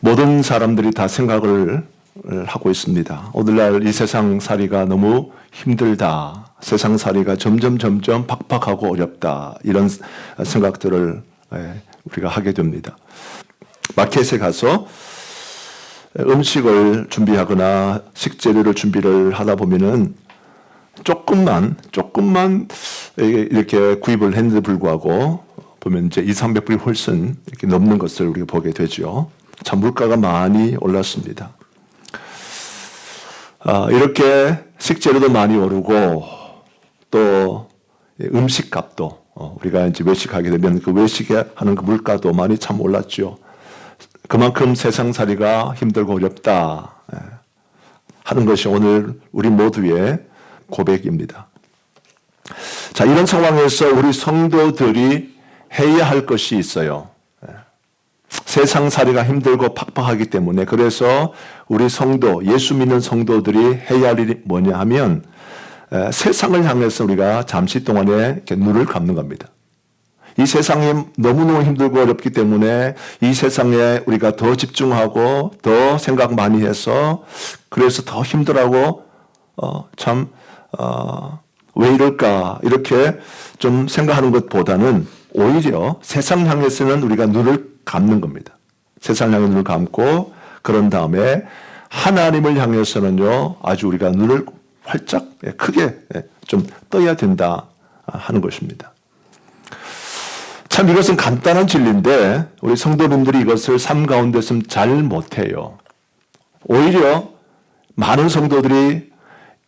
모든 사람들이 다 생각을 하고 있습니다. 오늘날 이 세상 살이가 너무 힘들다. 세상 살이가 점점 팍팍하고 어렵다. 이런 생각들을 우리가 하게 됩니다. 마켓에 가서 음식을 준비하거나 식재료를 준비를 하다 보면은 조금만 이렇게 구입을 했는데 불구하고 보면 이제 200~300불이 훨씬 이렇게 넘는 것을 우리가 보게 되죠. 참 물가가 많이 올랐습니다. 이렇게 식재료도 많이 오르고 또 음식값도 우리가 이제 외식하게 되면 그 외식에 하는 그 물가도 많이 참 올랐죠. 그만큼 세상살이가 힘들고 어렵다 하는 것이 오늘 우리 모두의 고백입니다. 자, 이런 상황에서 우리 성도들이 해야 할 것이 있어요. 세상살이가 힘들고 팍팍하기 때문에 그래서 우리 성도, 예수 믿는 성도들이 해야 할 일이 뭐냐 하면 세상을 향해서 우리가 잠시 동안에 이렇게 눈을 감는 겁니다. 이 세상이 너무너무 힘들고 어렵기 때문에 이 세상에 우리가 더 집중하고 더 생각 많이 해서 그래서 더 힘들어하고 왜 이럴까 이렇게 좀 생각하는 것보다는 오히려 세상 향해서는 우리가 눈을 감는 겁니다. 세상 향해 눈을 감고 그런 다음에 하나님을 향해서는요 아주 우리가 눈을 활짝 크게 좀 떠야 된다 하는 것입니다. 참 이것은 간단한 진리인데 우리 성도님들이 이것을 삶 가운데서는 잘 못해요. 오히려 많은 성도들이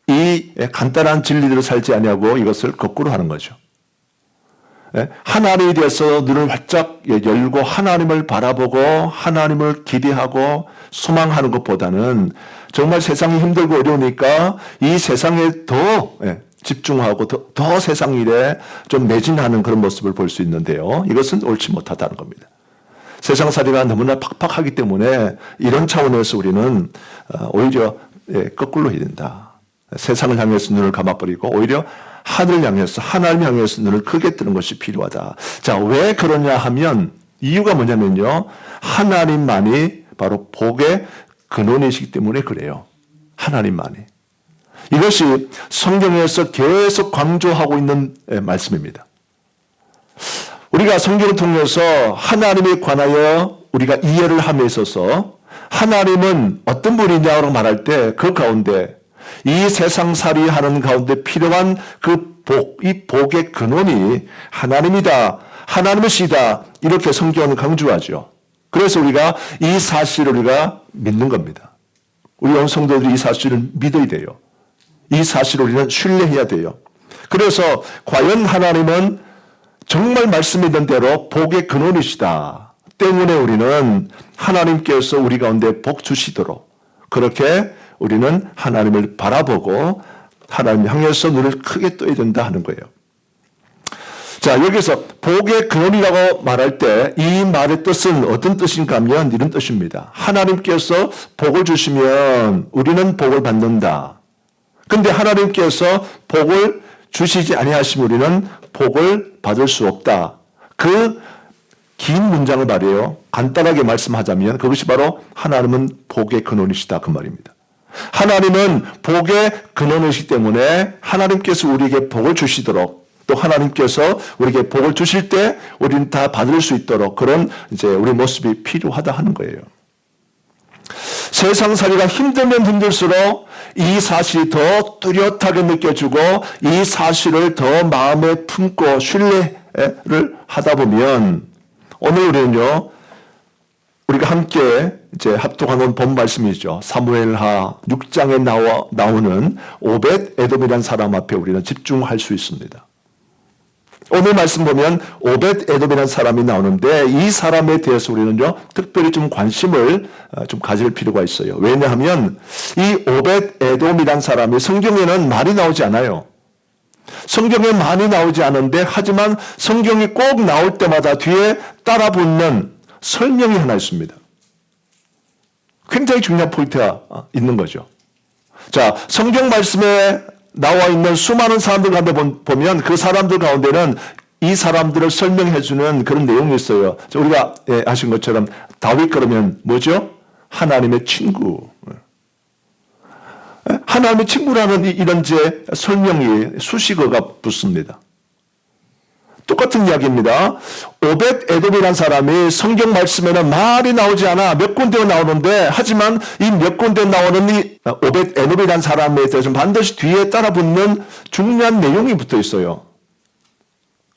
이 간단한 진리대로 살지 아니하고 이것을 거꾸로 하는 거죠. 하나님에 대해서 눈을 활짝 열고 하나님을 바라보고 하나님을 기대하고 소망하는 것보다는 정말 세상이 힘들고 어려우니까 이 세상에 더 집중하고 더 세상 일에 좀 매진하는 그런 모습을 볼 수 있는데요. 이것은 옳지 못하다는 겁니다. 세상살이가 너무나 팍팍하기 때문에 이런 차원에서 우리는 오히려 거꾸로 해야 된다. 세상을 향해서 눈을 감아버리고 오히려 하늘을 향해서 하나님 향해서 눈을 크게 뜨는 것이 필요하다. 자, 왜 그러냐 하면 이유가 뭐냐면요. 하나님만이 바로 복의 근원이시기 때문에 그래요. 하나님만이. 이것이 성경에서 계속 강조하고 있는 말씀입니다. 우리가 성경을 통해서 하나님에 관하여 우리가 이해를 함에 있어서 하나님은 어떤 분이냐고 말할 때 그 가운데 이 세상살이 하는 가운데 필요한 그 복, 이 복의 근원이 하나님이다. 하나님이시다. 이렇게 성경은 강조하죠. 그래서 우리가 이 사실을 우리가 믿는 겁니다. 우리 성도들이 이 사실을 믿어야 돼요. 이 사실을 우리는 신뢰해야 돼요. 그래서 과연 하나님은 정말 말씀했던 대로 복의 근원이시다. 때문에 우리는 하나님께서 우리 가운데 복 주시도록 그렇게 우리는 하나님을 바라보고 하나님 향해서 눈을 크게 떠야 된다 하는 거예요. 자, 여기서 복의 근원이라고 말할 때 이 말의 뜻은 어떤 뜻인가 하면 이런 뜻입니다. 하나님께서 복을 주시면 우리는 복을 받는다. 근데 하나님께서 복을 주시지 아니하시면 우리는 복을 받을 수 없다. 그 긴 문장을 말해요. 간단하게 말씀하자면 그것이 바로 하나님은 복의 근원이시다 그 말입니다. 하나님은 복의 근원이시기 때문에 하나님께서 우리에게 복을 주시도록 또 하나님께서 우리에게 복을 주실 때 우리는 다 받을 수 있도록 그런 이제 우리 모습이 필요하다 하는 거예요. 세상살이가 힘들면 힘들수록 이 사실이 더 뚜렷하게 느껴지고 이 사실을 더 마음에 품고 신뢰를 하다 보면 오늘 우리는요 우리가 함께 이제 합독하는 본 말씀이죠. 사무엘하 6장에 나오는 오벳 에돔이라는 사람 앞에 우리는 집중할 수 있습니다. 오늘 말씀 보면 오벳 에돔이라는 사람이 나오는데 이 사람에 대해서 우리는요 특별히 좀 관심을 좀 가질 필요가 있어요. 왜냐하면 이 오벳 에돔이라는 사람이 성경에는 많이 나오지 않아요. 성경에 많이 나오지 않은데 하지만 성경이 꼭 나올 때마다 뒤에 따라 붙는 설명이 하나 있습니다. 굉장히 중요한 포인트가 있는 거죠. 자, 성경 말씀에 나와 있는 수많은 사람들 가운데 보면 그 사람들 가운데는 이 사람들을 설명해 주는 그런 내용이 있어요. 우리가 아신 것처럼 다윗 그러면 뭐죠? 하나님의 친구. 하나님의 친구라는 이런 제 설명이 수식어가 붙습니다. 똑같은 이야기입니다. 오벳 에돔이라는 사람이 성경 말씀에는 말이 나오지 않아 몇 군데 나오는데, 하지만 이 몇 군데 나오는 이 오벳 에돔이라는 사람에 대해서는 반드시 뒤에 따라붙는 중요한 내용이 붙어 있어요.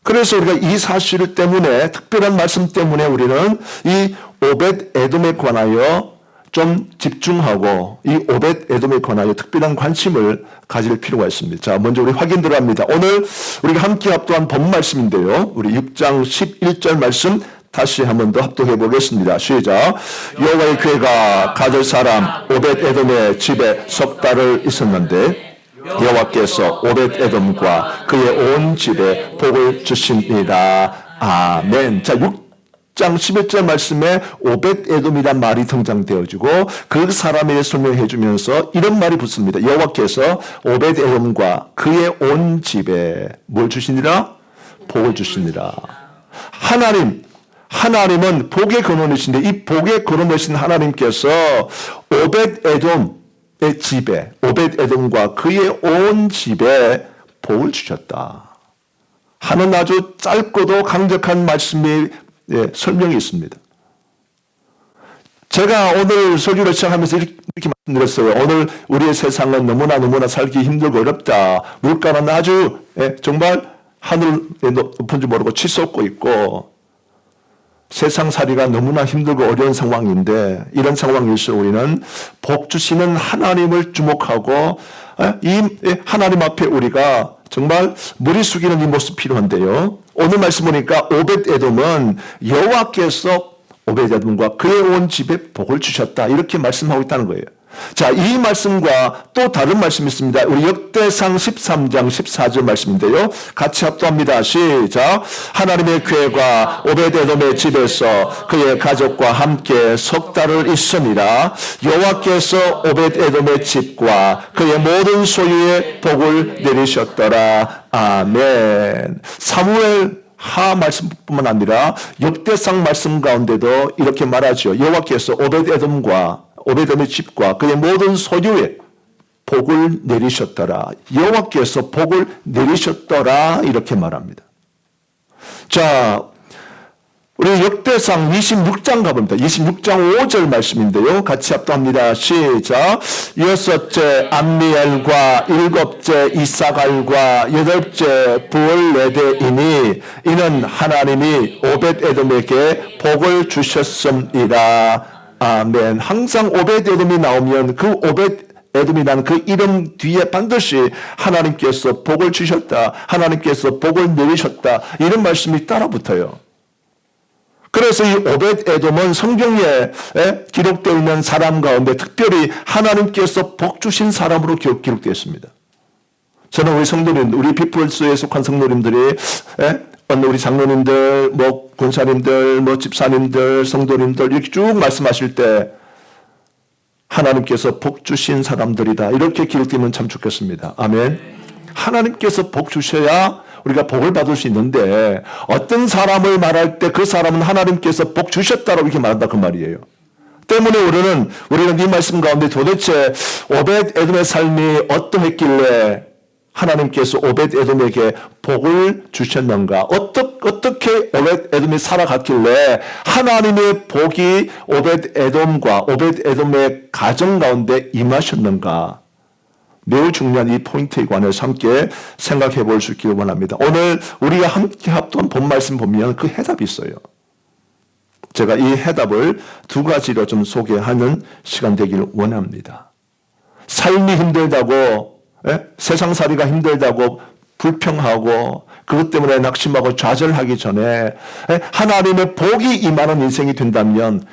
그래서 우리가 이 사실 때문에, 특별한 말씀 때문에 우리는 이 오벳 에돔에 관하여 좀 집중하고 이 오벳 에돔에 관하여 특별한 관심을 가질 필요가 있습니다. 자, 먼저 우리 확인 들어갑니다. 오늘 우리가 함께 합독한 본 말씀인데요. 우리 6장 11절 말씀 다시 한 번 더 합독해 보겠습니다. 시작. 여호와의 궤가 가들 사람 오벳 에돔의 집에 석 달을 있었는데 여호와께서 오벳 에돔과 그의 온 집에 복을 주십니다. 아멘. 자, 6장 11절 말씀에 오벳 에돔이란 말이 등장되어지고 그 사람에 대해 설명해 주면서 이런 말이 붙습니다. 여호와께서 오벳 에돔과 그의 온 집에 뭘 주시니라? 복을 주시니라. 하나님은 복의 근원이신데, 이 복의 근원이신 하나님께서 오벳 에돔의 집에, 오벳 에돔과 그의 온 집에 복을 주셨다 하는 아주 짧고도 강력한 말씀이 설명이 있습니다. 제가 오늘 설교를 시작하면서 이렇게 말씀드렸어요. 오늘 우리의 세상은 너무나 살기 힘들고 어렵다. 물가는 아주 정말 하늘에 높은 줄 모르고 치솟고 있고 세상살이가 너무나 힘들고 어려운 상황인데, 이런 상황일수록 우리는 복 주시는 하나님을 주목하고 이 하나님 앞에 우리가 정말 머리 숙이는 이 모습 필요한데요. 오늘 말씀 보니까 오벳 에돔은 여호와께서 오벳 에돔과 그의 온 집에 복을 주셨다 이렇게 말씀하고 있다는 거예요. 자, 이 말씀과 또 다른 말씀이 있습니다. 우리 역대상 13장 14절 말씀인데요. 같이 합독합니다. 시작. 하나님의 궤가 오벳 에돔의 집에서 그의 가족과 함께 석 달을 있으니라. 여호와께서 오벳 에돔의 집과 그의 모든 소유에 복을 내리셨더라. 아멘. 사무엘 하 말씀뿐만 아니라 역대상 말씀 가운데도 이렇게 말하죠. 여호와께서 오벳 에돔의 집과 그의 모든 소유에 복을 내리셨더라. 여호와께서 복을 내리셨더라 이렇게 말합니다. 자, 우리 역대상 26장 가봅니다. 26장 5절 말씀인데요. 같이 합독합니다. 시작. 여섯째 암미엘과 일곱째 이사갈과 여덟째 부올레데이니 이는 하나님이 오벳 에돔에게 복을 주셨음이라. 아멘. 항상 오벳 에돔이 나오면 그 오벳 에돔이라는 그 이름 뒤에 반드시 하나님께서 복을 주셨다, 하나님께서 복을 내리셨다 이런 말씀이 따라붙어요. 그래서 이 오벳 에돔은 성경에 기록되어 있는 사람 가운데 특별히 하나님께서 복 주신 사람으로 기록되어 있습니다. 저는 우리 성도님들, 우리 피플스에 속한 성도님들이 우리 장로님들, 권사님들, 집사님들, 성도님들 이렇게 쭉 말씀하실 때 하나님께서 복 주신 사람들이다 이렇게 기록되면 참 좋겠습니다. 아멘. 하나님께서 복 주셔야 우리가 복을 받을 수 있는데, 어떤 사람을 말할 때 그 사람은 하나님께서 복 주셨다라고 이렇게 말한다 그 말이에요. 때문에 우리는 이 말씀 가운데 도대체 오벳 에돔의 삶이 어떠했길래 하나님께서 오벳 에돔에게 복을 주셨는가? 어떻게 오벳 에돔이 살아갔길래 하나님의 복이 오벳 에돔과 오벳 에돔의 가정 가운데 임하셨는가? 매우 중요한 이 포인트에 관해서 함께 생각해 볼 수 있기를 원합니다. 오늘 우리가 함께 합독한 본 말씀 보면 그 해답이 있어요. 제가 이 해답을 두 가지로 좀 소개하는 시간 되기를 원합니다. 삶이 힘들다고, 세상살이가 힘들다고 불평하고 그것 때문에 낙심하고 좌절하기 전에 하나님의 복이 임하는 인생이 된다면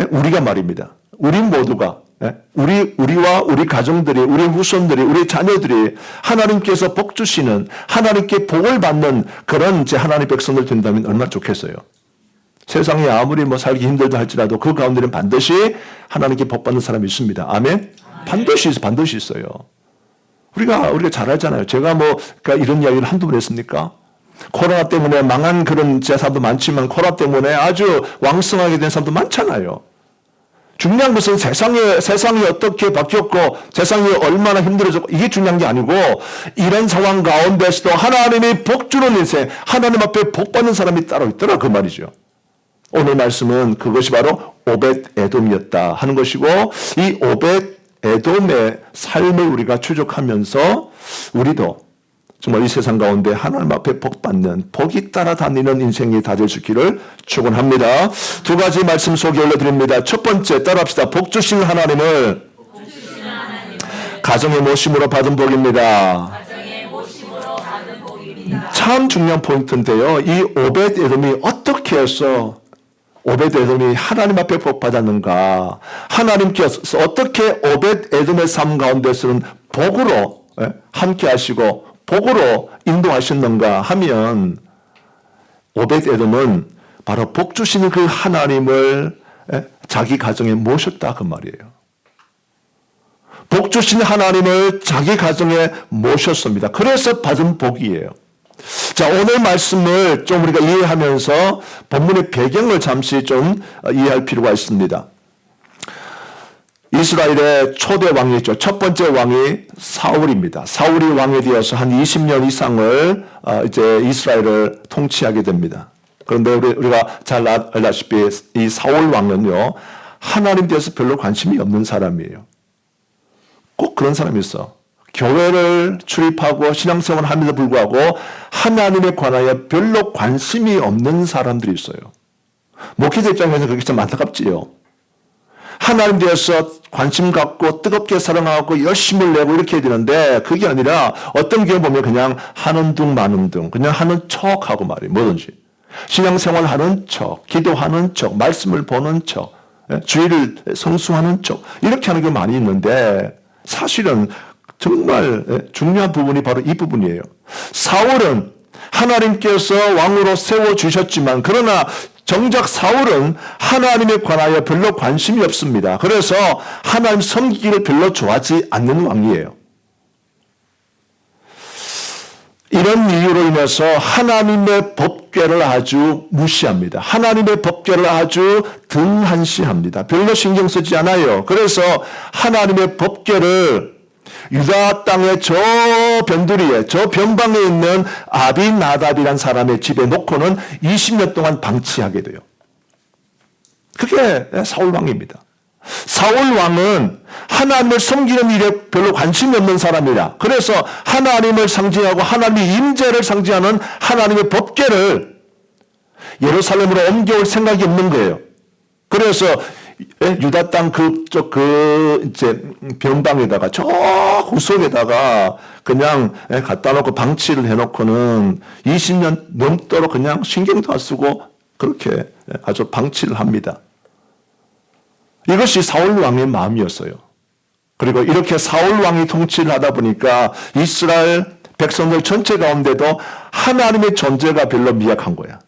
우리가 말입니다. 우리 모두가 우리와 우리 가정들이, 우리 후손들이, 우리 자녀들이 하나님께서 복 주시는, 하나님께 복을 받는 그런 하나님의 백성들 된다면 얼마나 좋겠어요. 세상에 아무리 살기 힘들다 할지라도 그 가운데는 반드시 하나님께 복 받는 사람이 있습니다. 아멘? 반드시 있어요. 우리가 잘 알잖아요. 제가 그러니까 이런 이야기를 한두 번 했습니까? 코로나 때문에 망한 그런 사람도 많지만 코로나 때문에 아주 왕성하게 된 사람도 많잖아요. 중요한 것은 세상이 어떻게 바뀌었고 세상이 얼마나 힘들어졌고 이게 중요한 게 아니고 이런 상황 가운데서도 하나님이 복 주는 인생, 하나님 앞에 복 받는 사람이 따로 있더라 그 말이죠. 오늘 말씀은 그것이 바로 오벳 에돔이었다 하는 것이고 이 오벳 에돔의 삶을 우리가 추적하면서 우리도 정말 이 세상 가운데 하나님 앞에 복 받는 복이 따라다니는 인생이 다 될 수 있기를 축원합니다. 두 가지 말씀 소개 올려드립니다. 첫 번째 따라합시다. 복 주시는 하나님을 가정의 모심으로 받은 복입니다. 참 중요한 포인트인데요. 이 오벳 에돔이 어떻게 해서 오벳 에돔이 하나님 앞에 복 받았는가? 하나님께서 어떻게 오벳 에돔의 삶 가운데서는 복으로 함께 하시고 복으로 인도하셨는가 하면 오벳 에돔은 바로 복 주시는 그 하나님을 자기 가정에 모셨다 그 말이에요. 복 주시는 하나님을 자기 가정에 모셨습니다. 그래서 받은 복이에요. 자, 오늘 말씀을 좀 우리가 이해하면서 본문의 배경을 잠시 좀 이해할 필요가 있습니다. 이스라엘의 초대 왕이죠. 첫 번째 왕이 사울입니다. 사울이 왕이 되어서 한 20년 이상을 이제 이스라엘을 통치하게 됩니다. 그런데 우리가 잘 알다시피 이 사울 왕은요, 하나님 대해서 별로 관심이 없는 사람이에요. 꼭 그런 사람이 있어. 교회를 출입하고 신앙생활을 하면서 불구하고 하나님에 관하여 별로 관심이 없는 사람들이 있어요. 목회자 입장에서 그게 참 안타깝지요. 하나님 대해서 관심 갖고 뜨겁게 사랑하고 열심을 내고 이렇게 해야 되는데 그게 아니라 어떤 경우 보면 그냥 하는 둥 마는 둥 그냥 하는 척하고 말이에요. 뭐든지. 신앙생활 하는 척, 기도하는 척, 말씀을 보는 척, 주의를 성수하는 척 이렇게 하는 게 많이 있는데 사실은 정말 중요한 부분이 바로 이 부분이에요. 사울은 하나님께서 왕으로 세워주셨지만 그러나 정작 사울은 하나님에 관하여 별로 관심이 없습니다. 그래서 하나님 섬기기를 별로 좋아하지 않는 왕이에요. 이런 이유로 인해서 하나님의 법궤를 아주 무시합니다. 하나님의 법궤를 아주 등한시합니다. 별로 신경 쓰지 않아요. 그래서 하나님의 법궤를 유다 땅의 저 변두리에 저 변방에 있는 아비나답이란 사람의 집에 놓고는 20년 동안 방치하게 돼요. 그게 사울 왕입니다. 사울 왕은 하나님을 섬기는 일에 별로 관심이 없는 사람이라. 그래서 하나님을 상징하고 하나님의 임재를 상징하는 하나님의 법궤를 예루살렘으로 옮겨올 생각이 없는 거예요. 그래서 유다 땅 이제 변방에다가 저 구석에다가 그냥 갖다 놓고 방치를 해놓고는 20년 넘도록 그냥 신경도 안 쓰고 그렇게 아주 방치를 합니다. 이것이 사울 왕의 마음이었어요. 그리고 이렇게 사울 왕이 통치를 하다 보니까 이스라엘 백성들 전체 가운데도 하나님의 존재가 별로 미약한 거야.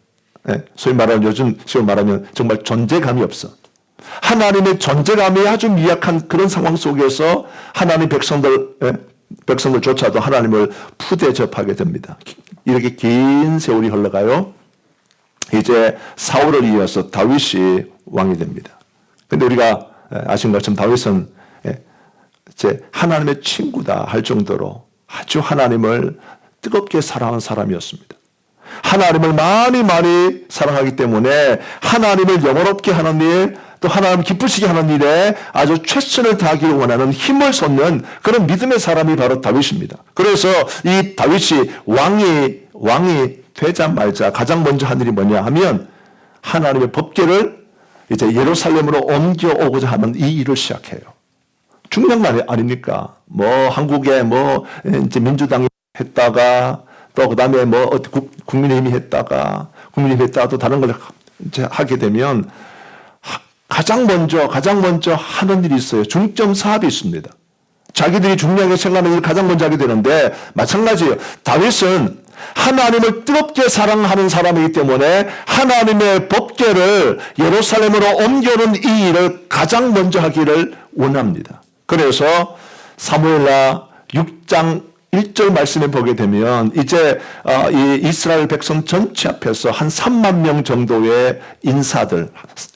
소위 말하면 요즘 말하면 정말 존재감이 없어. 하나님의 존재감이 아주 미약한 그런 상황 속에서 하나님 백성들조차도 하나님을 푸대접하게 됩니다. 이렇게 긴 세월이 흘러가요. 이제 사울을 이어서 다윗이 왕이 됩니다. 근데 우리가 아시는 것처럼 다윗은 이제 하나님의 친구다 할 정도로 아주 하나님을 뜨겁게 사랑하는 사람이었습니다. 하나님을 많이 사랑하기 때문에 하나님을 영원롭게 하는 일, 또 하나님을 기쁘시게 하는 일에 아주 최선을 다하기를 원하는 힘을 쏟는 그런 믿음의 사람이 바로 다윗입니다. 그래서 이 다윗이 왕이 되자마자 가장 먼저 한 일이 뭐냐 하면 하나님의 법궤를 이제 예루살렘으로 옮겨오고자 하는 이 일을 시작해요. 중요한 거 아닙니까? 한국에 이제 민주당이 했다가 또 그 다음에 국민의힘이 했다가 또 다른 걸 이제 하게 되면 가장 먼저 하는 일이 있어요. 중점 사업이 있습니다. 자기들이 중요하게 생각하는 일을 가장 먼저 하게 되는데 마찬가지예요. 다윗은 하나님을 뜨겁게 사랑하는 사람이기 때문에 하나님의 법궤를 예루살렘으로 옮겨오는 이 일을 가장 먼저 하기를 원합니다. 그래서 사무엘하 6장 1절 말씀에 보게 되면 이제 이 이스라엘 백성 전체 앞에서 한 3만 명 정도의 인사들,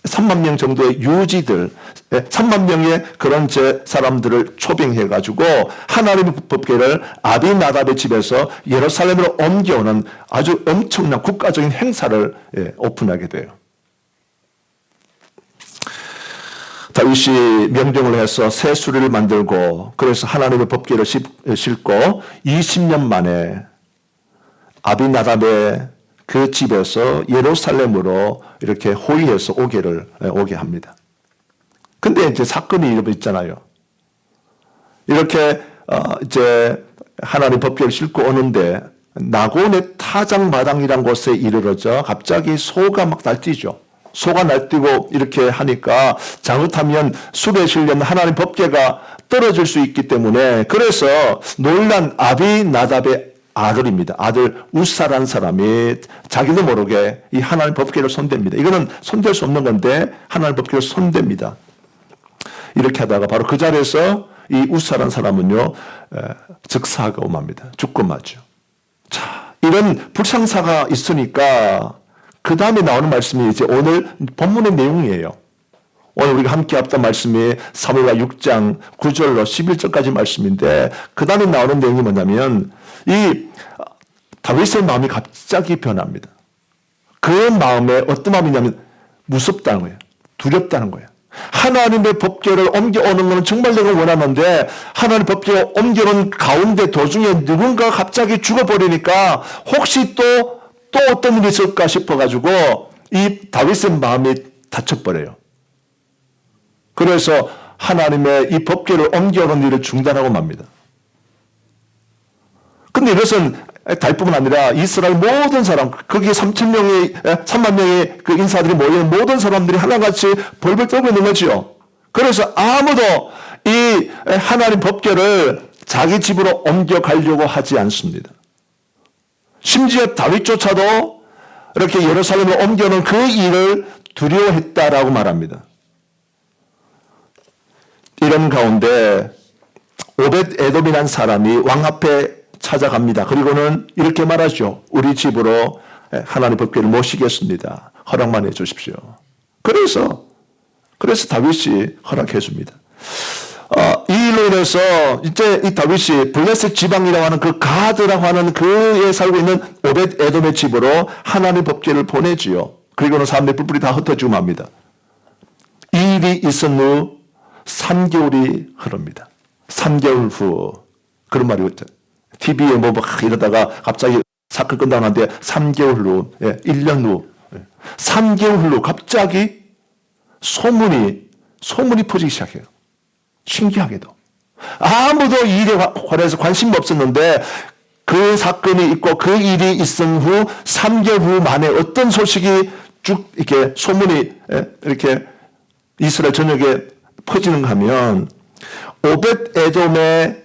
3만 명 정도의 유지들, 3만 명의 그런 사람들을 초빙해가지고 하나님의 법궤를 아비나답의 집에서 예루살렘으로 옮겨오는 아주 엄청난 국가적인 행사를 오픈하게 돼요. 다윗이 명령을 해서 새 수레를 만들고 그래서 하나님의 법궤를 싣고 20년 만에 아비나답의 그 집에서 예루살렘으로 이렇게 호위해서 오게 합니다. 근데 이제 사건이 있잖아요. 이렇게 이제 하나님 법궤를 싣고 오는데 나곤의 타작마당이란 곳에 이르러져 갑자기 소가 막 날뛰죠. 소가 날뛰고 이렇게 하니까 잘못하면 수레에 실린 하나님 법궤가 떨어질 수 있기 때문에 그래서 놀란 아비나답의 아들입니다. 아들 우사라는 사람이 자기도 모르게 이 하나님 법궤를 손댑니다. 이거는 손댈 수 없는 건데 하나님 법궤를 손댑니다. 이렇게 하다가 바로 그 자리에서 이 우사라는 사람은요 즉사가 오맙니다. 죽고 마죠. 자, 이런 불상사가 있으니까 그 다음에 나오는 말씀이 이제 오늘 본문의 내용이에요. 오늘 우리가 함께 했던 말씀이 사무엘하 6장 9절로 11절까지 말씀인데 그 다음에 나오는 내용이 뭐냐면 이 다윗의 마음이 갑자기 변합니다. 그 마음에 어떤 마음이냐면 무섭다는 거예요. 두렵다는 거예요. 하나님의 법궤를 옮겨오는 것은 정말 내가 원하는데 하나님의 법궤를 옮겨오는 가운데 도중에 누군가 갑자기 죽어버리니까 혹시 또 어떤 일이 있을까 싶어가지고 이 다윗의 마음이 다쳐버려요. 그래서 하나님의 이 법궤를 옮겨오는 일을 중단하고 맙니다. 근데 이것은 다윗뿐만 아니라 이스라엘 모든 사람, 거기에 3만 명의 그 인사들이 모여있는 모든 사람들이 하나같이 벌벌 떨고 있는 거죠. 그래서 아무도 이 하나님 법궤를 자기 집으로 옮겨가려고 하지 않습니다. 심지어 다윗조차도 이렇게 예루살렘을 옮겨오는 그 일을 두려워했다라고 말합니다. 이런 가운데 오벳 에돔이라는 사람이 왕 앞에 찾아갑니다. 그리고는 이렇게 말하죠. 우리 집으로 하나님 법궤를 모시겠습니다. 허락만 해 주십시오. 그래서 다윗이 허락해 줍니다. 이 일로 인해서 이제 이 다윗이 블레셋 지방이라고 하는 그 가드라고 하는 그에 살고 있는 오벳 에돔의 집으로 하나님 법궤를 보내지요. 그리고는 사람들이 뿔뿔이 다 흩어지고 맙니다. 이 일이 있은 후 3개월이 흐릅니다. 3개월 후 그런 말이 있죠. TV에 뭐 이러다가 갑자기 사건 끝나는데 3개월 후, 1년 후, 3개월 후 갑자기 소문이 퍼지기 시작해요. 신기하게도. 아무도 이 일에 관해서 관심이 없었는데 그 사건이 있고 그 일이 있은 후 3개월 후 만에 어떤 소식이 쭉 이렇게 소문이 이렇게 이스라엘 전역에 퍼지는가 하면 오벳 에돔의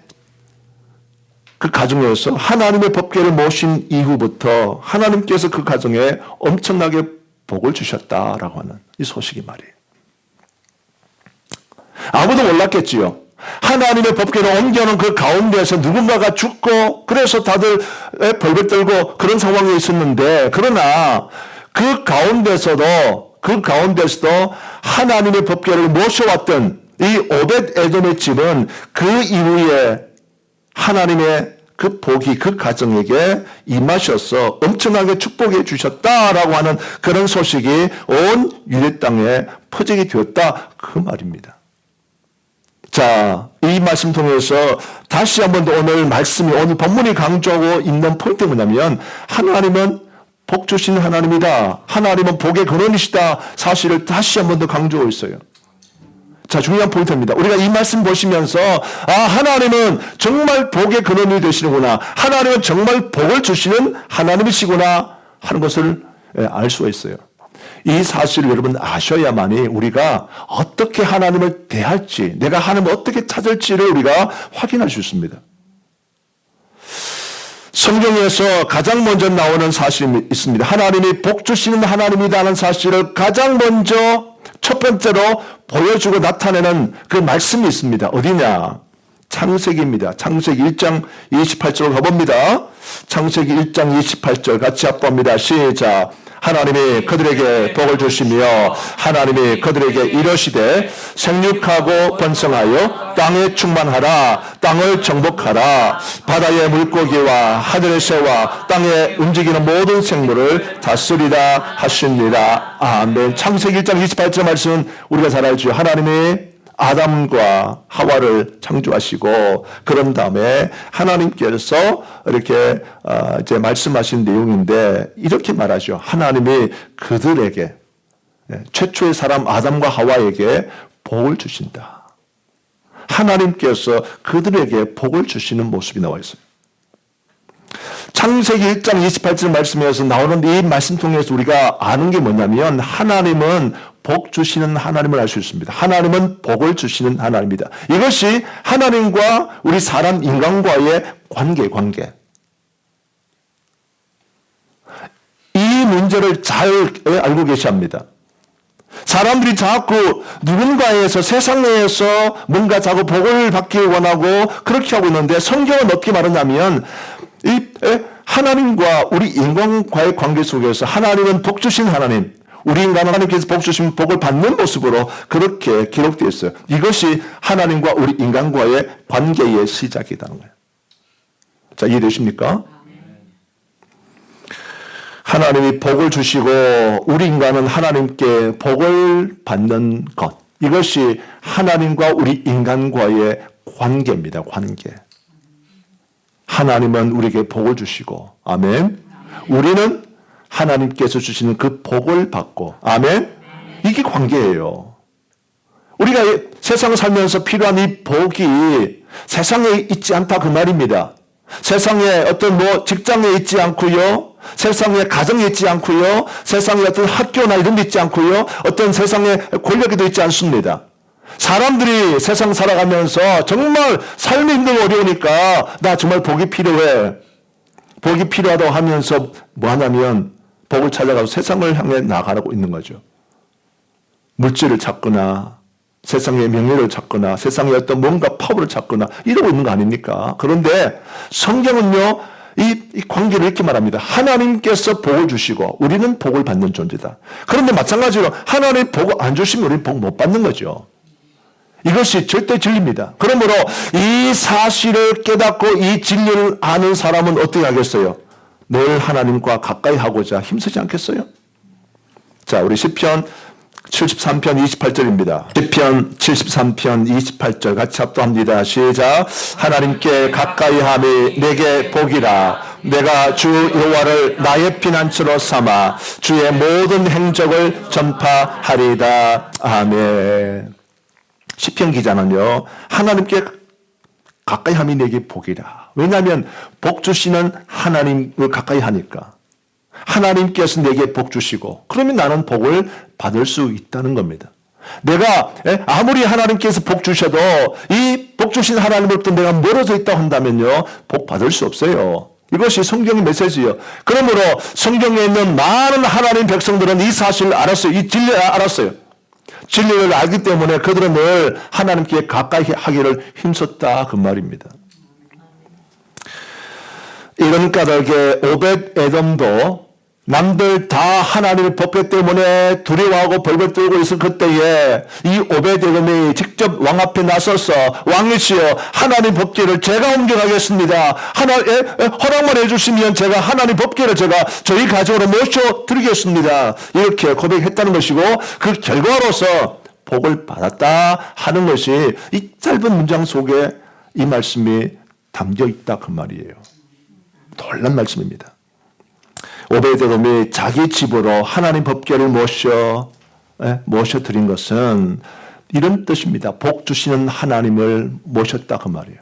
그 가정에서 하나님의 법궤를 모신 이후부터 하나님께서 그 가정에 엄청나게 복을 주셨다라고 하는 이 소식이 말이에요. 아무도 몰랐겠지요. 하나님의 법궤를 옮겨오는 그 가운데에서 누군가가 죽고 그래서 다들 벌벌 떨고 그런 상황이 있었는데 그러나 그 가운데서도 하나님의 법궤를 모셔왔던 이 오벳 에돔의 집은 그 이후에 하나님의 그 복이 그 가정에게 임하셔서 엄청나게 축복해 주셨다라고 하는 그런 소식이 온 유대 땅에 퍼지게 되었다 그 말입니다. 자, 이 말씀 통해서 다시 한 번 더 오늘 말씀이 오늘 본문이 강조하고 있는 포인트가 뭐냐면 하나님은 복 주신 하나님이다. 하나님은 복의 근원이시다. 사실을 다시 한 번 더 강조하고 있어요. 자, 중요한 포인트입니다. 우리가 이 말씀 보시면서 하나님은 정말 복의 근원이 되시는구나. 하나님은 정말 복을 주시는 하나님이시구나 하는 것을 알 수가 있어요. 이 사실을 여러분 아셔야만이 우리가 어떻게 하나님을 대할지, 내가 하나님을 어떻게 찾을지를 우리가 확인할 수 있습니다. 성경에서 가장 먼저 나오는 사실이 있습니다. 하나님이 복 주시는 하나님이라는 사실을 가장 먼저 첫 번째로 보여주고 나타내는 그 말씀이 있습니다. 어디냐? 창세기입니다. 창세기 1장 28절 가봅니다. 창세기 1장 28절 같이 합봅니다. 시작. 하나님이 그들에게 복을 주시며 하나님이 그들에게 이르시되 생육하고 번성하여 땅에 충만하라. 땅을 정복하라. 바다의 물고기와 하늘의 새와 땅에 움직이는 모든 생물을 다스리라 하시니라. 아멘. 창세기 1장 28절 말씀은 우리가 잘 알죠. 하나님이 아담과 하와를 창조하시고 그런 다음에 하나님께서 이렇게 이제 말씀하신 내용인데 이렇게 말하죠. 하나님이 그들에게 최초의 사람 아담과 하와에게 복을 주신다. 하나님께서 그들에게 복을 주시는 모습이 나와 있어요. 창세기 1장 28절 말씀에서 나오는 이 말씀 통해서 우리가 아는 게 뭐냐면 하나님은 복 주시는 하나님을 알 수 있습니다. 하나님은 복을 주시는 하나님입니다. 이것이 하나님과 우리 사람 인간과의 관계. 이 문제를 잘 알고 계셔야 합니다. 사람들이 자꾸 누군가에서 세상에서 뭔가 자꾸 복을 받기 원하고 그렇게 하고 있는데 성경은 어떻게 말하냐면 이 하나님과 우리 인간과의 관계 속에서 하나님은 복 주신 하나님, 우리 인간은 하나님께서 복 주신 복을 받는 모습으로 그렇게 기록되어 있어요. 이것이 하나님과 우리 인간과의 관계의 시작이라는 거예요. 자, 이해되십니까? 하나님이 복을 주시고 우리 인간은 하나님께 복을 받는 것. 이것이 하나님과 우리 인간과의 관계입니다. 관계. 하나님은 우리에게 복을 주시고 아멘. 우리는 하나님께서 주시는 그 복을 받고 아멘. 이게 관계예요. 우리가 세상을 살면서 필요한 이 복이 세상에 있지 않다 그 말입니다. 세상에 어떤 직장에 있지 않고요. 세상에 가정에 있지 않고요. 세상에 어떤 학교나 이런 데 있지 않고요. 어떤 세상에 권력에도 있지 않습니다. 사람들이 세상 살아가면서 정말 삶이 힘들고 어려우니까 나 정말 복이 필요해. 복이 필요하다고 하면서 뭐 하냐면 복을 찾아가서 세상을 향해 나가라고 있는 거죠. 물질을 찾거나 세상의 명예를 찾거나 세상의 어떤 뭔가 파워를 찾거나 이러고 있는 거 아닙니까? 그런데 성경은요. 이 관계를 이렇게 말합니다. 하나님께서 복을 주시고 우리는 복을 받는 존재다. 그런데 마찬가지로 하나님 복을 안 주시면 우리는 복 못 받는 거죠. 이것이 절대 진리입니다. 그러므로 이 사실을 깨닫고 이 진리를 아는 사람은 어떻게 하겠어요? 늘 하나님과 가까이 하고자 힘쓰지 않겠어요? 자, 우리 시편 73편 28절입니다. 시편 73편 28절 같이 합독합니다. 시작. 하나님께 가까이 함이 내게 복이라. 내가 주 여호와를 나의 피난처로 삼아 주의 모든 행적을 전파하리다. 아멘. 시편 기자는요. 하나님께 가까이 함이 내게 복이라. 왜냐하면 복 주시는 하나님을 가까이 하니까. 하나님께서 내게 복 주시고 그러면 나는 복을 받을 수 있다는 겁니다. 내가 아무리 하나님께서 복 주셔도 이 복 주신 하나님으로부터 내가 멀어져 있다고 한다면요. 복 받을 수 없어요. 이것이 성경의 메시지예요. 그러므로 성경에 있는 많은 하나님 백성들은 이 사실을 알았어요. 이 진리를 알았어요. 진리를 알기 때문에 그들은 늘 하나님께 가까이 하기를 힘썼다 그 말입니다. 이런 까닭에 오벳 에돔도 남들 다 하나님의 법궤 때문에 두려워하고 벌벌 떨고 있을 그때에 이 오벳 에돔이 직접 왕 앞에 나서서 왕이시여 하나님 법궤를 제가 옮겨가겠습니다. 허락만 해주시면 제가 하나님 법궤를 제가 저희 가정으로 모셔드리겠습니다. 이렇게 고백했다는 것이고 그 결과로서 복을 받았다 하는 것이 이 짧은 문장 속에 이 말씀이 담겨 있다 그 말이에요. 놀란 말씀입니다. 오베데돔이 자기 집으로 하나님 법궤를 모셔드린 것은 이런 뜻입니다. 복 주시는 하나님을 모셨다 그 말이에요.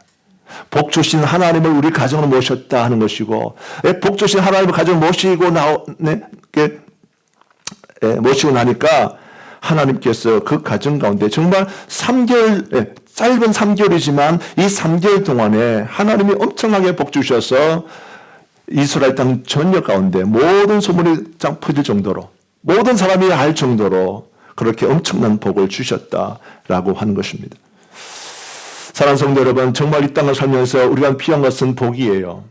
복 주시는 하나님을 우리 가정으로 모셨다 하는 것이고 복 주시는 하나님을 가정으로 모시고 나니까 하나님께서 그 가정 가운데 정말 3개월 짧은 3개월이지만 이 3개월 동안에 하나님이 엄청나게 복 주셔서 이스라엘 땅 전역 가운데 모든 소문이 쫙 퍼질 정도로 모든 사람이 알 정도로 그렇게 엄청난 복을 주셨다라고 하는 것입니다. 사랑하는 성도 여러분, 정말 이 땅을 살면서 우리가 필요한 것은 복이에요.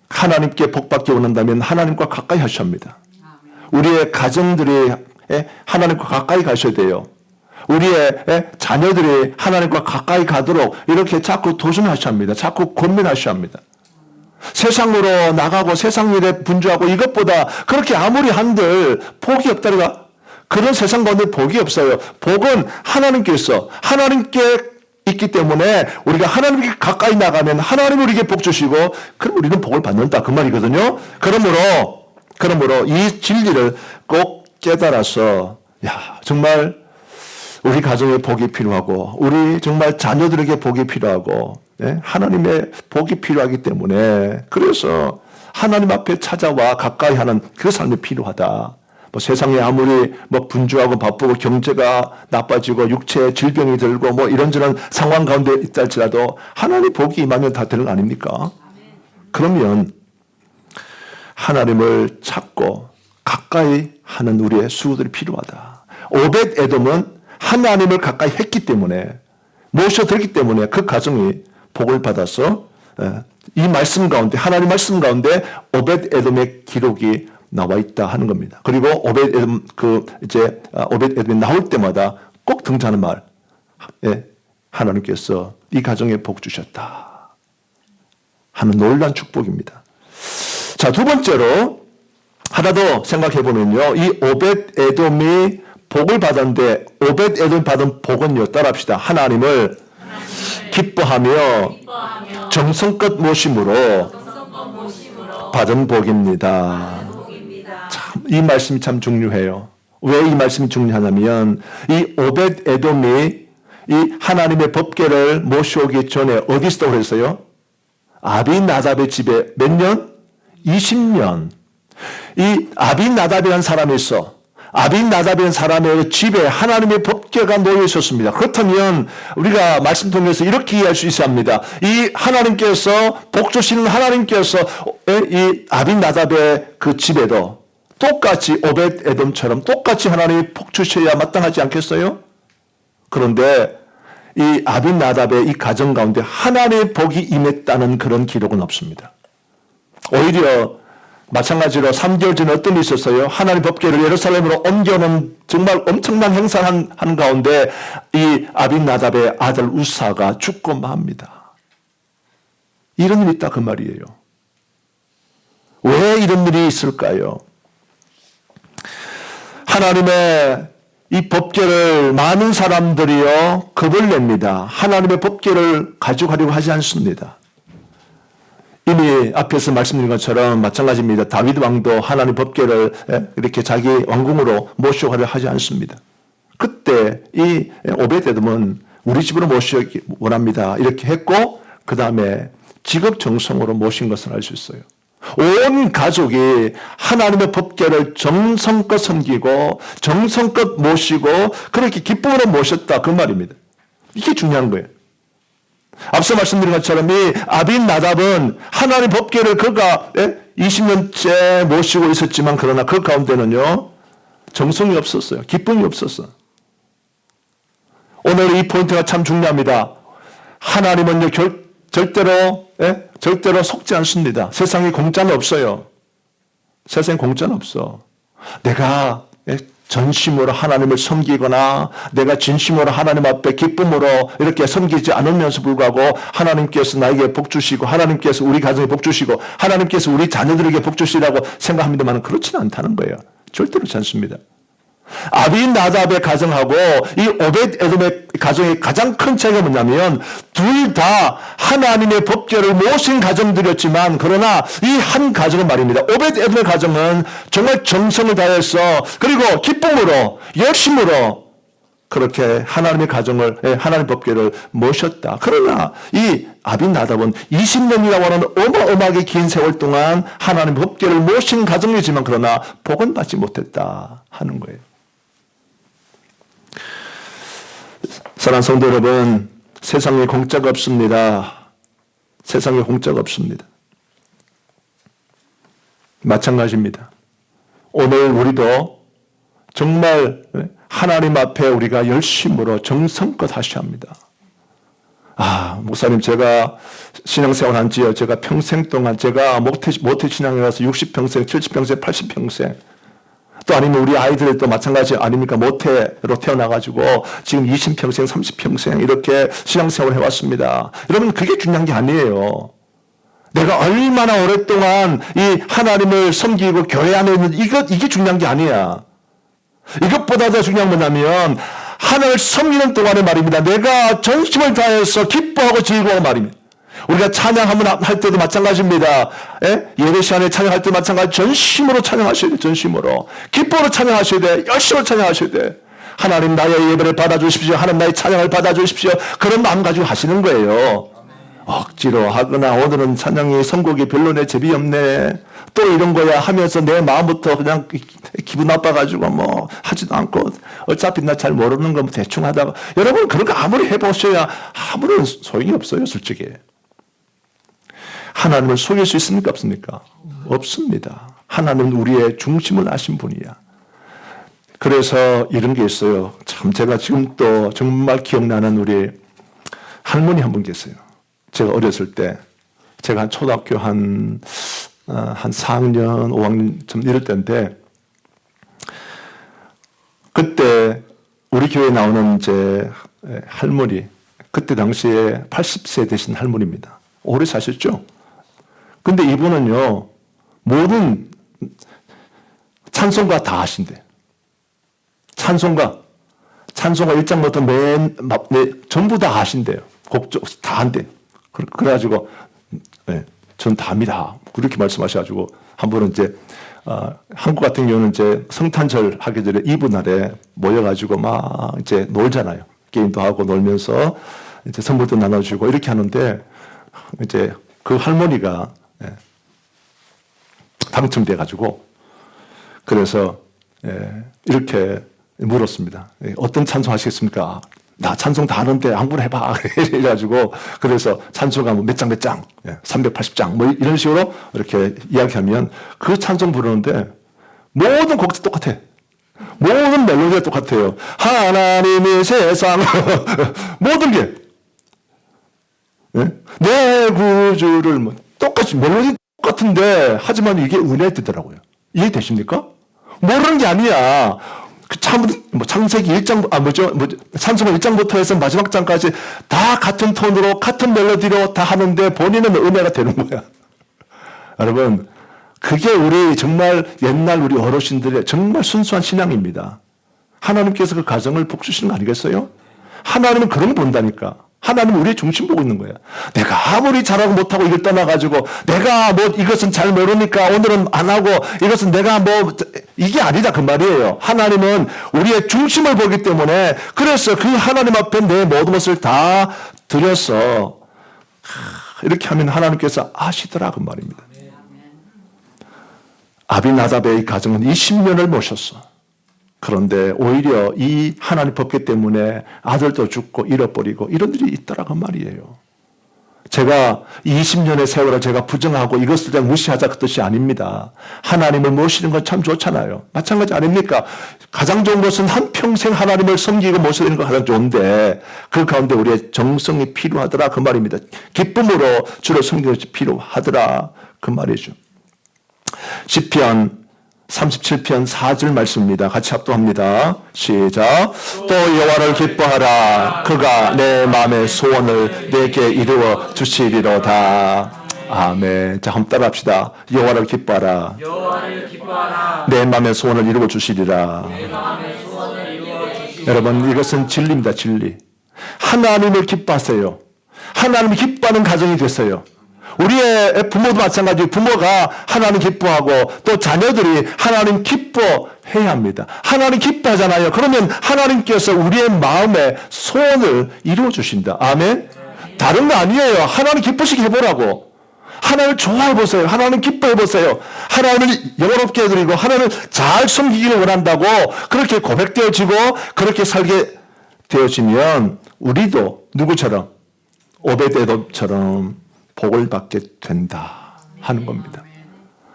하나님께 복받기 원한다면 하나님과 가까이 하셔야 합니다. 우리의 가정들이 하나님과 가까이 가셔야 돼요. 우리의 자녀들이 하나님과 가까이 가도록 이렇게 자꾸 도전하셔야 합니다. 자꾸 권면하셔야 합니다. 세상으로 나가고 세상 일에 분주하고 이것보다 그렇게 아무리 한들 복이 없다니까. 그런 세상 가운데 복이 없어요. 복은 하나님께 있기 때문에 우리가 하나님께 가까이 나가면 하나님이 우리에게 복 주시고 그럼 우리는 복을 받는다 그 말이거든요. 그러므로 이 진리를 꼭 깨달아서 정말 우리 가정에 복이 필요하고 우리 정말 자녀들에게 복이 필요하고 하나님의 복이 필요하기 때문에 그래서 하나님 앞에 찾아와 가까이 하는 그 삶이 필요하다. 세상에 아무리 분주하고 바쁘고 경제가 나빠지고 육체에 질병이 들고 이런저런 상황 가운데 있다 할지라도 하나님의 복이 임하면 다 되는 거 아닙니까? 그러면 하나님을 찾고 가까이 하는 우리의 수고들이 필요하다. 오벳 에돔은 하나님을 가까이 했기 때문에 모셔들기 때문에 그 가정이 복을 받아서 이 말씀 가운데 하나님 말씀 가운데 오벳 에돔의 기록이 나와 있다 하는 겁니다. 그리고 오벳 에돔이 나올 때마다 꼭 등장하는 말, 하나님께서 이 가정에 복 주셨다 하는 놀라운 축복입니다. 자, 두 번째로 하나 더 생각해 보면요, 이 오벳 에돔이 복을 받았는데 오벳 에돔이 받은 복은요, 따라합시다. 하나님을 기뻐하며 정성껏 모심으로 받은 복입니다. 참, 이 말씀이 참 중요해요. 왜 이 말씀이 중요하냐면 이 오벳 에돔이 이 하나님의 법궤를 모셔오기 전에 어디 있었다고 그랬어요? 아비나답의 집에 몇 년? 20년. 이 아비나답이라는 사람이 있어. 아비나답이라는 사람의 집에 하나님의 법궤가 놓여 있었습니다. 그렇다면 우리가 말씀 통해서 이렇게 이해할 수 있어야 합니다. 이 하나님께서 복 주시는 하나님께서 이 아비나답의 그 집에도 똑같이 오벳 에돔처럼 똑같이 하나님이 복 주셔야 마땅하지 않겠어요? 그런데 이 아비나답의 이 가정 가운데 하나님의 복이 임했다는 그런 기록은 없습니다. 오히려 마찬가지로 3개월 전에 어떤 일이 있었어요? 하나님 법궤를 예루살렘으로 옮겨놓은 정말 엄청난 행사를 한 가운데 이 아비나답의 아들 우사가 죽고 맙니다. 이런 일이 있다 그 말이에요. 왜 이런 일이 있을까요? 하나님의 이 법궤를 많은 사람들이요 겁을 냅니다. 하나님의 법궤를 가져가려고 하지 않습니다. 이미 앞에서 말씀드린 것처럼 마찬가지입니다. 다윗 왕도 하나님 법궤를 이렇게 자기 왕궁으로 모셔가려 하지 않습니다. 그때 이 오벳 에돔은 우리 집으로 모시기 원합니다. 이렇게 했고 그 다음에 직업정성으로 모신 것을 알 수 있어요. 온 가족이 하나님의 법궤를 정성껏 섬기고 정성껏 모시고 그렇게 기쁨으로 모셨다 그 말입니다. 이게 중요한 거예요. 앞서 말씀드린 것처럼 이 아빈나답은 하나님 법궤를 그가 20년째 모시고 있었지만 그러나 그 가운데는요 정성이 없었어요. 기쁨이 없었어. 오늘 이 포인트가 참 중요합니다. 하나님은요 절대로 속지 않습니다. 세상에 공짜는 없어요. 세상에 공짜는 없어. 내가 전심으로 하나님을 섬기거나 내가 진심으로 하나님 앞에 기쁨으로 이렇게 섬기지 않으면서 불구하고 하나님께서 나에게 복 주시고 하나님께서 우리 가정에 복 주시고 하나님께서 우리 자녀들에게 복 주시라고 생각합니다만 그렇지는 않다는 거예요. 절대로 그렇지 않습니다. 아비나답의 가정하고 이 오벳 에돔의 가정의 가장 큰 차이가 뭐냐면 둘 다 하나님의 법궤를 모신 가정들이었지만 그러나 이 한 가정은 말입니다. 오벳 에돔의 가정은 정말 정성을 다해서 그리고 기쁨으로 열심으로 그렇게 하나님의 가정을 하나님 법궤를 모셨다. 그러나 이 아비나답은 20년이라고 하는 어마어마하게 긴 세월 동안 하나님 법궤를 모신 가정이지만 그러나 복은 받지 못했다 하는 거예요. 사랑하는 성도 여러분, 세상에 공짜가 없습니다. 세상에 공짜가 없습니다. 마찬가지입니다. 오늘 우리도 정말 하나님 앞에 우리가 열심으로 정성껏 하셔야 합니다. 목사님, 제가 신앙생활 한 지요. 제가 평생 동안 제가 모태 신앙에 가서 60평생, 70평생, 80평생. 또 아니면 우리 아이들도 마찬가지 아닙니까? 모태로 태어나가지고 지금 20평생, 30평생 이렇게 신앙생활을 해왔습니다. 여러분, 그게 중요한 게 아니에요. 내가 얼마나 오랫동안 이 하나님을 섬기고 교회 안에 있는 이게 중요한 게 아니야. 이것보다 더 중요한 건 뭐냐면 하나님을 섬기는 동안의 말입니다. 내가 전심을 다해서 기뻐하고 즐거워하고 말입니다. 우리가 찬양하면 할 때도 마찬가지입니다. 예배 시간에 찬양할 때 마찬가지 전심으로 찬양하셔야 돼. 전심으로. 기뻐로 찬양하셔야 돼. 열심히 찬양하셔야 돼. 하나님 나의 예배를 받아주십시오. 하나님 나의 찬양을 받아주십시오. 그런 마음 가지고 하시는 거예요. 억지로 하거나 오늘은 찬양이 선곡이 별로 내 재미 없네. 또 이런 거야 하면서 내 마음부터 그냥 기분 나빠가지고 뭐 하지도 않고 어차피 나 잘 모르는 거 대충 하다가 여러분 그런 거 아무리 해보셔야 아무런 소용이 없어요. 솔직히. 하나님을 속일 수 있습니까? 없습니까? 없습니다. 하나님은 우리의 중심을 아신 분이야. 그래서 이런 게 있어요. 참 제가 지금 또 정말 기억나는 우리 할머니 한 분 계세요. 제가 어렸을 때 제가 한 초등학교 한 4학년, 5학년 좀 이럴 때인데 그때 우리 교회에 나오는 제 할머니 그때 당시에 80세 되신 할머니입니다. 오래 사셨죠? 근데 이분은요 모든 찬송가 다 하신대. 찬송가 1장부터 전부 다 하신대요. 곡조 다 한대. 그래가지고 전 다 합니다. 그렇게 말씀하셔가지고 한 번은 이제 한국 같은 경우는 이제 성탄절 하기 전에 이브날에 모여가지고 막 이제 놀잖아요. 게임도 하고 놀면서 이제 선물도 나눠주고 이렇게 하는데 이제 그 할머니가 당첨돼가지고 그래서 이렇게 물었습니다. 어떤 찬송 하시겠습니까? 나 찬송 다 하는데 아무거나 해봐. 이래가지고 그래서 찬송가 몇 장 380장 뭐 이런 식으로 이렇게 이야기하면 그 찬송 부르는데 모든 곡도 똑같아. 모든 멜로디가 똑같아요. 하나님의 세상 모든 게 내 구주를 뭐 똑같이 멜로디 똑같은데 하지만 이게 은혜의 뜻이더라고요. 이해되십니까? 모르는 게 아니야. 창세기 1장, 찬송가 1장부터 해서 마지막 장까지 다 같은 톤으로, 같은 멜로디로 다 하는데 본인은 은혜가 되는 거야. 여러분, 그게 우리 정말 옛날 우리 어르신들의 정말 순수한 신앙입니다. 하나님께서 그 가정을 복주시는 거 아니겠어요? 하나님은 그런 거 본다니까. 하나님은 우리의 중심 보고 있는 거야. 내가 아무리 잘하고 못하고 이걸 떠나가지고 내가 뭐 이것은 잘 모르니까 오늘은 안 하고 이것은 내가 뭐 이게 아니다 그 말이에요. 하나님은 우리의 중심을 보기 때문에 그래서 그 하나님 앞에 내 모든 것을 다 드려서 이렇게 하면 하나님께서 아시더라 그 말입니다. 아비나답의 가정은 20년을 모셨어. 그런데 오히려 이 하나님 법궤 때문에 아들도 죽고 잃어버리고 이런 일이 있더라고 말이에요. 제가 20년의 세월을 제가 부정하고 이것을 제가 무시하자 그 뜻이 아닙니다. 하나님을 모시는 건 참 좋잖아요. 마찬가지 아닙니까? 가장 좋은 것은 한평생 하나님을 섬기고 모시는 거 가장 좋은데 그 가운데 우리의 정성이 필요하더라 그 말입니다. 기쁨으로 주를 섬기는 것이 필요하더라 그 말이죠. 시편 37편 4절 말씀입니다. 같이 합독합니다. 시작. 또 여호와를 기뻐하라. 그가 내 마음의 소원을 내게 이루어 주시리로다. 아멘. 자, 한번 따라합시다. 여호와를 기뻐하라. 여호와를 기뻐하라. 내 마음의 소원을 이루어 주시리라. 내 마음의 소원을 이루어 주시리라. 여러분, 이것은 진리입니다. 진리. 하나님을 기뻐하세요. 하나님을 기뻐하는 가정이 됐어요. 우리의 부모도 마찬가지로 부모가 하나님 기뻐하고 또 자녀들이 하나님 기뻐해야 합니다. 하나님 기뻐하잖아요. 그러면 하나님께서 우리의 마음의 소원을 이루어 주신다. 아멘. 다른 거 아니에요. 하나님 기쁘시게 해보라고. 하나님을 좋아해 보세요. 하나님 기뻐해 보세요. 하나님을 영원롭게 해드리고 하나님을 잘 섬기기를 원한다고 그렇게 고백되어지고 그렇게 살게 되어지면 우리도 누구처럼 오베데돔처럼 복을 받게 된다 하는 겁니다.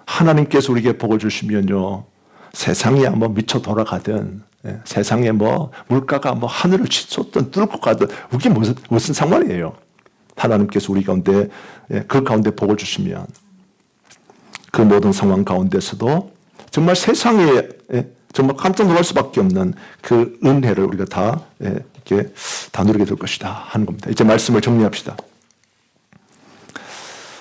하나님께서 우리에게 복을 주시면요 세상이 한번 미쳐 돌아가든 세상에 뭐 물가가 뭐 하늘을 치솟든 뚫고 가든 그게 무슨 상관이에요. 하나님께서 우리 가운데 그 가운데 복을 주시면 그 모든 상황 가운데서도 정말 세상에 정말 깜짝 놀랄 수밖에 없는 그 은혜를 우리가 다 이렇게 다 누리게 될 것이다 하는 겁니다. 이제 말씀을 정리합시다.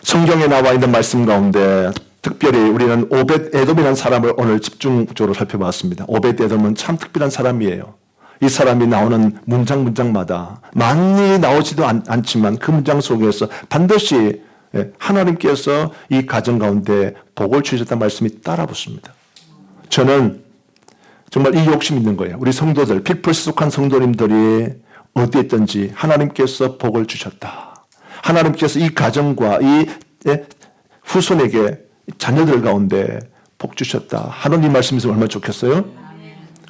성경에 나와 있는 말씀 가운데 특별히 우리는 오벳 에돔이라는 사람을 오늘 집중적으로 살펴봤습니다. 오벳 에돔은 참 특별한 사람이에요. 이 사람이 나오는 문장마다 많이 나오지도 않지만 그 문장 속에서 반드시 하나님께서 이 가정 가운데 복을 주셨다는 말씀이 따라 붙습니다. 저는 정말 이 욕심 있는 거예요. 우리 성도들, 빅플스 속한 성도님들이 어디에 있든지 하나님께서 복을 주셨다. 하나님께서 이 가정과 이 후손에게 자녀들 가운데 복 주셨다. 하나님 말씀에서 얼마나 좋겠어요?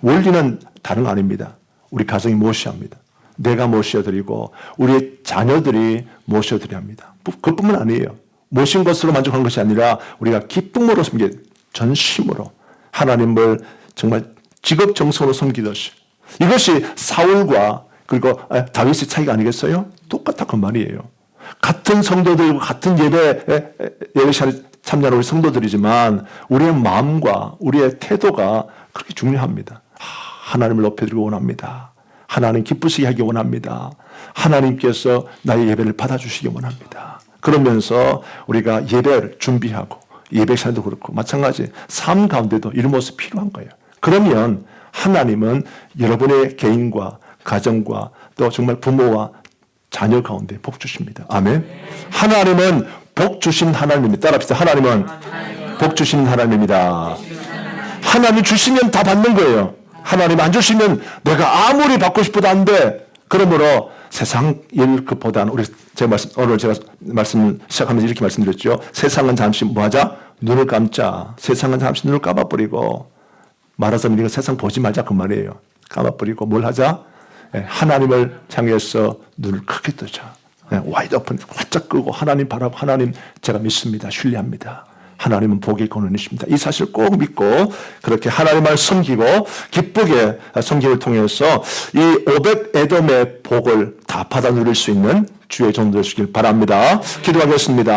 원리는 다른 거 아닙니다. 우리 가정이 모셔야 합니다. 내가 모셔드리고 우리의 자녀들이 모셔드려야 합니다. 그것뿐만 아니에요. 모신 것으로 만족한 것이 아니라 우리가 기쁨으로 섬겨 전심으로 하나님을 정말 직업정성으로 섬기듯이 이것이 사울과 그리고 다윗의 차이가 아니겠어요? 똑같아 그 말이에요. 같은 성도들과 같은 예배 시간에 참여하는 우리 성도들이지만 우리의 마음과 우리의 태도가 그렇게 중요합니다. 하나님을 높여드리고 원합니다. 하나님 기쁘시게 하기 원합니다. 하나님께서 나의 예배를 받아주시기 원합니다. 그러면서 우리가 예배를 준비하고 예배 시간도 그렇고 마찬가지 삶 가운데도 이런 모습이 필요한 거예요. 그러면 하나님은 여러분의 개인과 가정과 또 정말 부모와 자녀 가운데 복 주십니다. 아멘. 하나님은 복 주신 하나님입니다. 따라합시다. 하나님은 복 주신 하나님입니다. 하나님 주시면 다 받는 거예요. 하나님 안 주시면 내가 아무리 받고 싶어도 안 돼. 그러므로 세상 일 것보다는 오늘 제가 말씀 시작하면서 이렇게 말씀드렸죠. 세상은 잠시 뭐하자? 눈을 감자. 세상은 잠시 눈을 감아버리고 말하자면 이거 세상 보지 말자 그 말이에요. 감아버리고 뭘 하자? 하나님을 향해서 눈을 크게 뜨자. 와이드 오픈 활짝 끄고 하나님 바라고 하나님 제가 믿습니다. 신뢰합니다. 하나님은 복의 근원이십니다. 이 사실을 꼭 믿고 그렇게 하나님을 섬기고 기쁘게 섬김을 통해서 이 오벳 에돔의 복을 다 받아 누릴 수 있는 주의 종들 되시길 바랍니다. 기도하겠습니다.